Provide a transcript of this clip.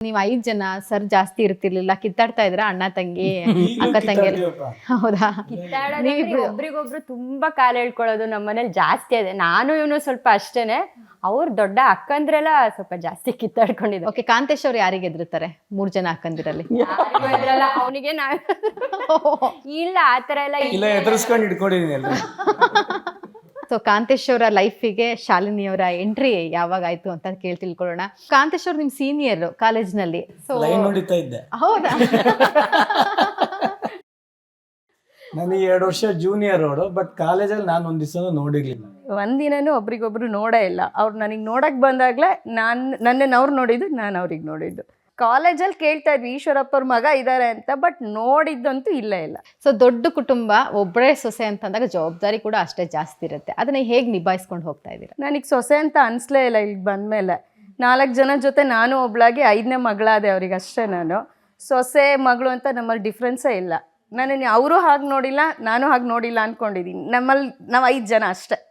ನೀವ್ 5 ಜನ ಸರ್ ಜಾಸ್ತಿ ಇರ್ತಿರ್ಲಿಲ್ಲ, ಕಿತ್ತಾಡ್ತಾ ಇದ್ರ ಅಣ್ಣ ತಂಗಿ ಅಕ್ಕ ತಂಗಿ? ಹೌದಾ? ನೀವಿಬ್ರು ಒಬ್ರಿಗೊಬ್ರು ತುಂಬಾ ಕಾಲ ಹೇಳ್ಕೊಳ್ಳೋದು ನಮ್ಮ ಮನೇಲಿ ಜಾಸ್ತಿ ಇದೆ. ನಾನು ಇವನು ಸ್ವಲ್ಪ ಅಷ್ಟೇನೆ. ಅವ್ರು ದೊಡ್ಡ ಅಕ್ಕಂದ್ರೆಲ್ಲ ಸ್ವಲ್ಪ ಜಾಸ್ತಿ ಕಿತ್ತಾಡ್ಕೊಂಡಿದ್ದೆ. ಓಕೆ, ಕಾಂತೇಶ್ ಅವ್ರು ಯಾರಿಗೆ ಎದುರುತ್ತಾರೆ 3 ಜನ ಅಕ್ಕಂದಿರಲ್ಲಿ? ಅವನಿಗೆ ನಾ ಇಲ್ಲ ಆತರ ಎಲ್ಲ ಎದುರಿಸ್ಕೊಂಡು ಇಟ್ಕೊಂಡಿದೀನಿ. ಸೊ ಕಾಂತೇಶ್ ಅವರ ಲೈಫಿಗೆ ಶಾಲಿನಿ ಅವರ ಎಂಟ್ರಿ ಯಾವಾಗ ಆಯ್ತು ಅಂತ ತಿಳ್ಕೊಳ್ಳೋಣ. ಕಾಂತೇಶ್ ಅವ್ರು ನಿಮ್ ಸೀನಿಯರ್ ಕಾಲೇಜ್ನಲ್ಲಿ. ಸೊ ಲೈನ್ ನೋಡಿತಾ ಇದ್ದೆ. ಹೌದಾ? ನನಗೆ 2 ವರ್ಷ ಜೂನಿಯರ್ ಅವಳು, ಬಟ್ ಕಾಲೇಜಲ್ಲಿ ನಾನು ಒಂದ್ ದಿವಸ ನೋಡಿರ್ಲಿಲ್ಲ. ಒಂದಿನೂ ಒಬ್ರಿಗೊಬ್ರು ನೋಡೇ ಇಲ್ಲ. ಅವ್ರು ನನಗೆ ನೋಡಕ್ ಬಂದಾಗ್ಲೇ ನನ್ನನ್ನು ಅವ್ರು ನೋಡಿದ್ದು, ನಾನು ಅವ್ರಿಗೆ ನೋಡಿದ್ದು. ಕಾಲೇಜಲ್ಲಿ ಕೇಳ್ತಾ ಇದ್ವಿ ಈಶ್ವರಪ್ಪ ಅವ್ರ ಮಗ ಇದ್ದಾರೆ ಅಂತ, ಬಟ್ ನೋಡಿದ್ದಂತೂ ಇಲ್ಲ. ಸೊ ದೊಡ್ಡ ಕುಟುಂಬ, ಒಬ್ಬರೇ ಸೊಸೆ ಅಂತಂದಾಗ ಜವಾಬ್ದಾರಿ ಕೂಡ ಅಷ್ಟೇ ಜಾಸ್ತಿ ಇರುತ್ತೆ. ಅದನ್ನ ಹೇಗೆ ನಿಭಾಯಿಸ್ಕೊಂಡು ಹೋಗ್ತಾ ಇದ್ದೀರಾ? ನನಗೆ ಸೊಸೆ ಅಂತ ಅನ್ಸ್ಲೇ ಇಲ್ಲ. ಇಲ್ಲಿ ಬಂದಮೇಲೆ 4 ಜನ ಜೊತೆ ನಾನು ಒಬ್ಳಾಗಿ 5ನೇ ಮಗಳಾದೆ ಅವ್ರಿಗೆ ಅಷ್ಟೇ. ನಾನು ಸೊಸೆ ಮಗಳು ಅಂತ ನಮ್ಮಲ್ಲಿ ಡಿಫ್ರೆನ್ಸೇ ಇಲ್ಲ. ನನ್ನನ್ನು ಅವರು ಹಾಗೆ ನೋಡಿಲ್ಲ, ನಾನು ಹಾಗೆ ನೋಡಿಲ್ಲ ಅಂದ್ಕೊಂಡಿದ್ದೀನಿ. ನಾವು 5 ಜನ ಅಷ್ಟೇ.